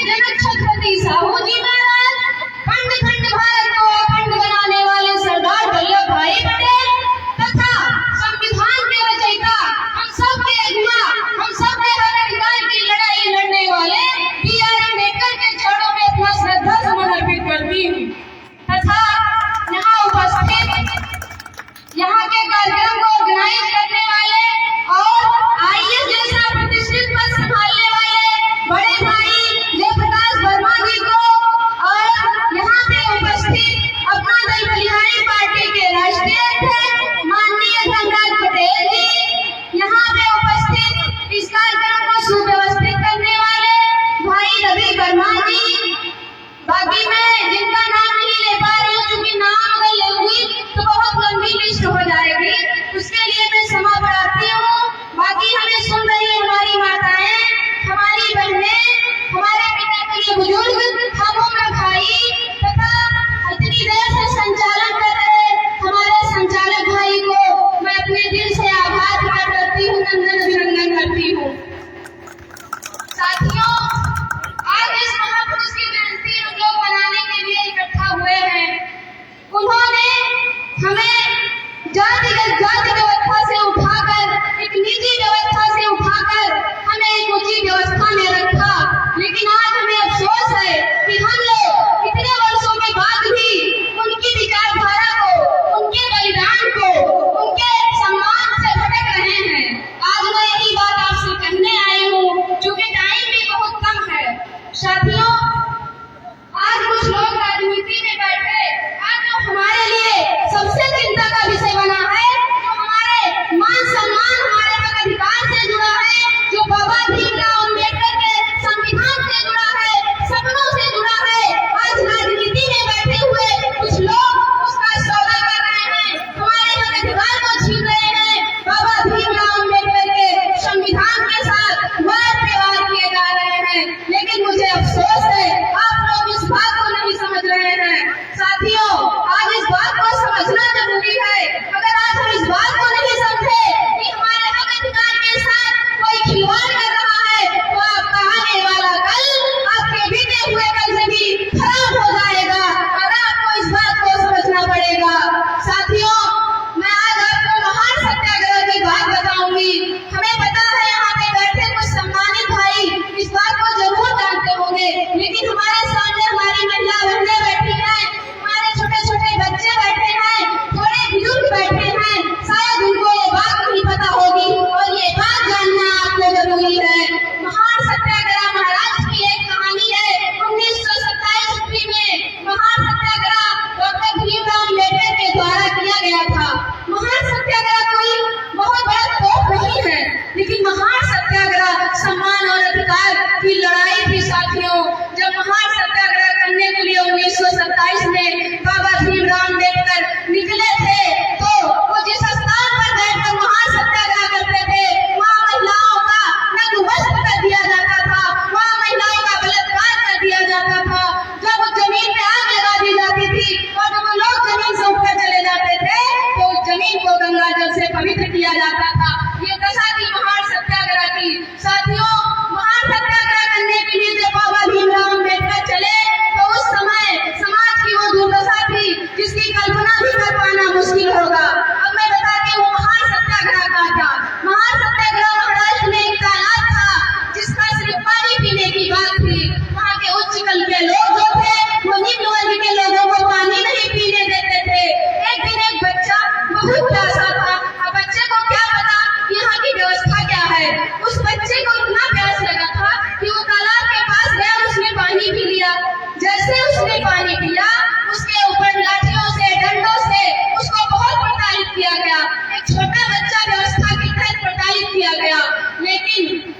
जनक छत्रपति साहू जी महाराज, खंड खंड भारत को अखंड बनाने वाले सरदार वल्लभ भाई पटेल तथा संविधान के रचयिता, हम सब के अगुआ, हम सब के हक अधिकार की लड़ाई लड़ने वाले B.R. अम्बेडकर के चरणों में अपना श्रद्धा सुमन अर्पित करती हूँ तथा यहाँ उपस्थित यहाँ के कार्यक्रम को ऑर्गेनाइज करने वाले और IAS जैसा प्रतिष्ठित पद संभालने वाले बड़े भाई जयप्रकाश वर्मा जी को और यहाँ पे उपस्थित अपना दल बलिहारी पार्टी के राष्ट्रीय अध्यक्ष माननीय धनराज पटेल जी, यहाँ पे उपस्थित इस कार्यक्रम को सुव्यवस्थित करने वाले भाई रवि वर्मा जी, बाकी मैं जिनका नाम नहीं ले पा रही हूँ क्योंकि नाम अगर लूंगी तो बहुत लंबी लिस्ट हो जाएगी, उसके लिए मैं क्षमा प्रार्थी हूँ। बाकी हमें सुन रही हमारी माताएं, हमारी बहनें, हमारे पिता के लिए बुजुर्ग, हम उम्र भाई तथा इतनी देर से संचालन कर रहे हमारे संचालक भाई को मैं अपने दिल से आभार प्रकट करती हूँ, नंदन अभिनंदन करती हूँ। साथियों, आज इस महापुरुष की जयंती हम लोग मनाने के लिए इकट्ठा हुए हैं। उन्होंने हमें जाति व्यवस्था से उठाकर, एक निजी व्यवस्था से उठाकर हमें एक उचित व्यवस्था में रखा, लेकिन आज हमें अफसोस है कि हम लोग इतने वर्षों के बाद भी उनकी विचारधारा को, उनके बलिदान को, उनके सम्मान से भटक रहे हैं। आज मैं यही बात आपसे कहने आई हूँ, क्योंकि टाइम भी बहुत कम है। साथियों, आज कुछ लोग राजनीति में बैठे, आज जो हमारे लिए सबसे चिंता का विषय बना है, जो हमारे मान सम्मान, हमारे हक अधिकार से जुड़ा है, जो बाबा भीमराव अम्बेडकर के संविधान से जुड़ा है, सपनों से जुड़ा है, आज राजनीति में बैठे हुए कुछ लोग उसका सौदा कर रहे हैं, हमारे हक अधिकार को छीन रहे हैं। बाबा भीमराव अम्बेडकर के संविधान के साथ वार व्यवहार किए जा रहे हैं, लेकिन मुझे अफसोस है आप लोग इस बात को नहीं समझ रहे हैं। साथियों, आज इस बात को समझना जरूरी है। अगर आज हम इस बात को नहीं समझे कि हमारे हक अधिकार के साथ कोई खिलवाड़ कर रहा है, तो आपका आने वाला कल आपके बीते हुए कल से भी खराब हो जाएगा और आपको इस बात को समझना पड़ेगा। साथियों, मैं आज आपको महान सत्याग्रह की बात बताऊंगी। हमें पता है यहाँ पे बैठे कुछ सम्मानित भाई इस बात को जरूर जानते होंगे, लेकिन हमारे सामने हमारी महिला बहनें बैठी हैं, हमारे छोटे छोटे बच्चे बैठे हैं, थोड़े बुजुर्ग बैठे हैं, शायद उनको ये बात नहीं पता होगी और ये बात जानना आपको जरूरी है। महान सत्याग्रह महाराज की एक कहानी है। 1927 ईस्वी में महान सत्याग्रह डॉक्टर भीमराव अम्बेडकर के द्वारा किया गया था। महान सत्याग्रह कोई बहुत बड़ा तोप नहीं है, लेकिन महान सत्याग्रह सम्मान और अधिकार की लड़ाई थी। साथियों, जब महान सत्याग्रह करने के लिए 1927 में बाबा भीमराव अम्बेडकर निकले थे, तो वो जिस स्थान पर बैठकर महान सत्याग्रह करते थे, वहाँ महिलाओं का नग्न वस्त्र कर दिया जाता था, वहाँ महिलाओं का बलात्कार कर दिया जाता था। जब उस जमीन पे आग लगा दी जाती थी और जब लोग जमीन से उठकर चले जाते थे, तो उस जमीन को गंगा जल से पवित्र किया जाता था। ये दशा थी महान सत्याग्रह की। साथियों, महान सत्याग्रह करने के लिए जब बाबा भीमराव अम्बेडकर चले, तो उस समय समाज की वो दुर्दशा थी जिसकी कल्पना भी कर पाना मुश्किल होगा। अब मैं बताती हूँ महान सत्याग्रह का था। महान सत्याग्रह महाराष्ट्र में एक तालाब था जिसका सिर्फ पानी पीने की बात थी। वहाँ के उच्च कल के लोग जो थे, वो निम्न वर्ग के लोगों को पानी नहीं पीने देते थे। एक दिन एक बच्चा बहुत प्यासा था। अब बच्चे को क्या पता यहाँ की व्यवस्था क्या है। उस बच्चे को इतना प्यास लगा था कि वो तालाब के पास गया, उसने पानी पी लिया। जैसे उसने पानी पिया, उसके ऊपर लाठियों से, डंडों से उसको बहुत प्रताड़ित किया गया। एक छोटा बच्चा व्यवस्था के तहत प्रताड़ित किया गया। लेकिन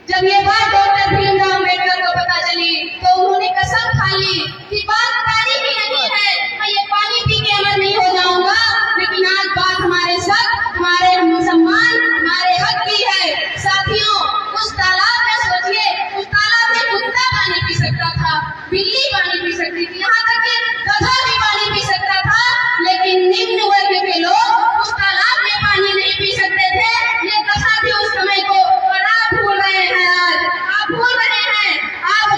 जब ये बात डॉक्टर भीमराव अम्बेडकर को पता चली, तो उन्होंने कसम खा ली कि बात पानी की नहीं है, मैं ये पानी पी के अमर नहीं हो जाऊंगा, लेकिन आज बात हमारे साथ, हमारे सम्मान, हमारे हक की है। साथियों, उस तालाब में सोचिए, उस तालाब में कुत्ता पानी पी सकता था, बिल्ली पानी पी सकती थी, यहाँ तक कि गधा भी पानी पी सकता था, लेकिन निम्न वर्ग के लोग उस तालाब में पानी नहीं पी सकते थे। ये दशा थी उस समय को, और आप भूल रहे हैं। आज आप भूल रहे हैं। आप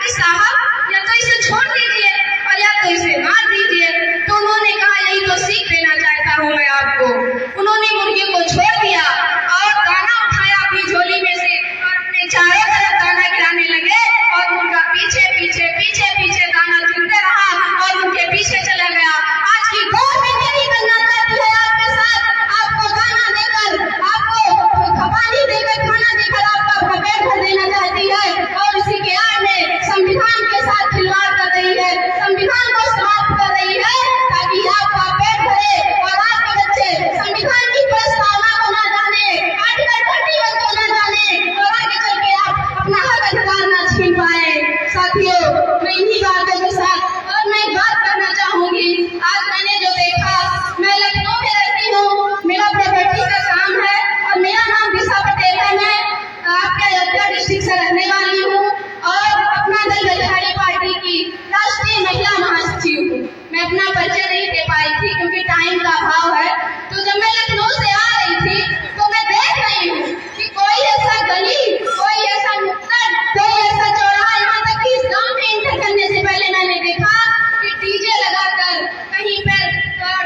कि साहब या तो इसे छोड़ दीजिए और या तो इसे मार दीजिए। तो उन्होंने कहा यही तो सीख देना चाहता हूँ मैं आपको। उन्होंने मुर्गी को छोड़ दिया और दाना उठाया अपनी झोली में से और अपने चारों तरफ दाना गिराने लगे और मुर्गा पीछे पीछे पीछे पीछे दाना चुनते रहा और उनके पीछे चला गया। आज की गवर्नमेंट यही करना चाहती है आपके साथ, आपको दाना देकर, आपको पानी देकर, खाना देकर आपका पेट भर देना चाहती है और इसी के आड़ में संविधान के साथ खिलवाड़ कर रही है, संविधान को समाप्त कर रही है ताकि आपका पेट भरे और आपके बच्चे संविधान की प्रस्तावना को न जाने, आर्टिकल 31 को न जाने और आगे चल के आप अपना हक अधिकार न छीन पाए। साथियों, मैं इन्हीं बातों के साथ और मैं बात करना चाहूंगी। आज मैंने जो देखा, मैं लखनऊ में रहती हूँ, मेरा प्रॉपर्टी का काम है और मेरा नाम दिशा पटेल है। मैं आपके अयोध्या डिस्ट्रिक्ट से रहने वाली हूँ और अपना दल गलिहारी पार्टी की राष्ट्रीय महिला महासचिव हूँ। मैं अपना परिचय नहीं दे पाई थी क्योंकि टाइम का अभाव है। तो जब मैं लखनऊ से आ रही थी तो मैं देख रही हूँ कि कोई ऐसा गली, कोई ऐसा नुक्कड़, कोई ऐसा चौराहा, यहाँ तक कि इस गाँव में इंटर करने से पहले मैंने देखा कि डीजे लगाकर, कहीं पर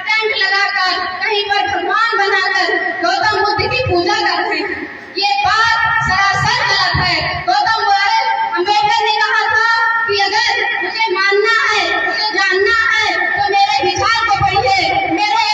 टेंट लगाकर, कहीं पर भगवान बनाकर गौतम बुद्ध की पूजा कर रहे हैं। ये बात सरासर गलत है। गौतम अम्बेडकर ने कहा था कि अगर मुझे मानना है, मुझे जानना है तो मेरे विचार को पढ़िए, मेरे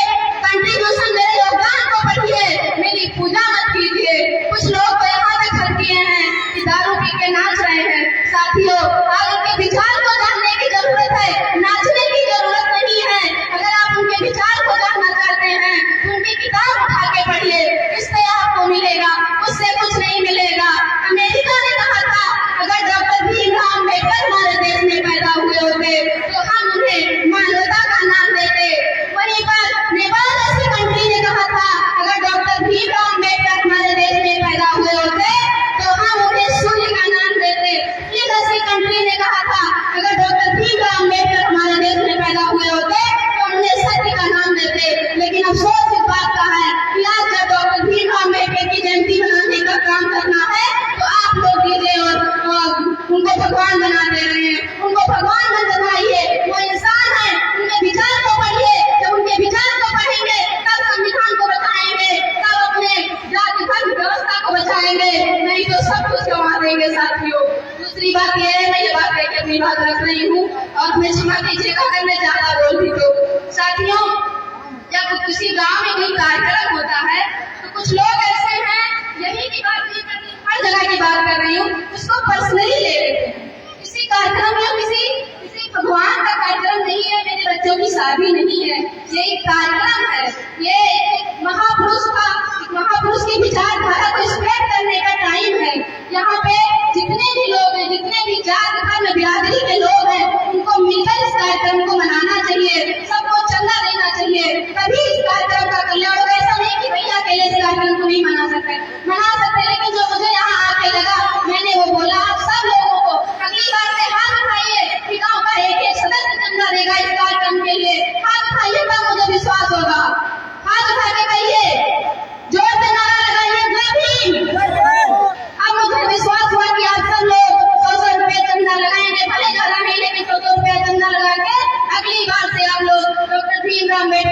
कंट्रीब्यूशन, मेरे योगदान को पढ़िए, मेरी पूजा मत कीजिए। कुछ लोग तो यहाँ तक हर किए हैं कि दारू पी के नाच रहे हैं। साथियों, आज उनके विचार को जानने की जरूरत है, नाचने की जरूरत नहीं है। अगर आप उनके विचार को जानना चाहते हैं तो उनकी किताब उठा के पढ़िए, इससे आपको मिलेगा, उससे कुछ नहीं मिलेगा। अमेरिका ने कहा था अगर डॉक्टर भीमराव अम्बेडकर हमारे देश में पैदा हुए होते तो हम उन्हें मानवता का नाम देते। वहीं पर नेपाल जैसी कंट्री ने कहा था अगर डॉक्टर भीमराव अम्बेडकर हमारे देश में पैदा हुए होते तो हम उन्हें सूर्य का नाम देते। ये जैसी कंट्री ने कहा था अगर डॉक्टर भीमराव अम्बेडकर हमारे देश में पैदा हुए होते तो उन्हें सत्य का नाम देते। लेकिन अफसोस इस बात का है कि आज जब डॉक्टर भीमराव अम्बेडकर की जयंती मनाने का काम करना है तो आप लोग डीजे और उनको भगवान बना दे रहे हैं। उनको भगवान मत बनाइए, वो इंसान है, उनके विचार को पढ़िए। जब उनके विचार को पढ़ेंगे तब संविधान को बचाएंगे, तब अपने जाति धर्म व्यवस्था को बचाएंगे, नहीं तो सब कुछ गंवा देंगे। साथियों, दूसरी बात यह है, मैं ये बात कहकर अपनी बात रख रही हूँ और हमें क्षमा कीजिएगा अगर मैं ज्यादा बोलती तो। साथियों, जब किसी गांव में कोई कार्यक्रम होता है तो कुछ लोग ऐसे हैं, यही की बात नहीं करती, हर जगह की बात कर रही हूँ, उसको पर्सनली ले लेते हैं। किसी कार्यक्रम में किसी भगवान का कार्यक्रम नहीं है, मेरे बच्चों की शादी नहीं है, ये एक कार्यक्रम है, ये महापुरुष की विचारधारा को स्प्रेड करने का टाइम है। यहाँ पे जितने भी लोग हैं, जितने भी जाति धर्म बिरादरी के लोग हैं, उनको मिलकर इस कार्यक्रम को मनाना चाहिए, सबको चंदा देना चाहिए, तभी इस कार्यक्रम का कल्याण होगा। ऐसा नहीं कि भैया अकेले इस कार्यक्रम को नहीं मना सकते, लेकिन जो मुझे यहाँ आके लगा, मैंने वो बोला आप सब लोगों को अगली बार से हाथ उठाइए कि गाँव का एक सदस्य चंदा देगा इस कार्यक्रम के लिए। हाथ उठाइए तब मुझे विश्वास होगा। हाथ उठा के कहिए, जोर से नारा लगाइए, जय भीम। अब मुझे विश्वास हुआ कि आप सब लोग 100 रुपये चंदा लगाएंगे, भले ज्यादा नहीं लेकिन 100 रुपये चंदा लगा के अगली बार से आप लोग डॉक्टर भीमराव अम्बेडकर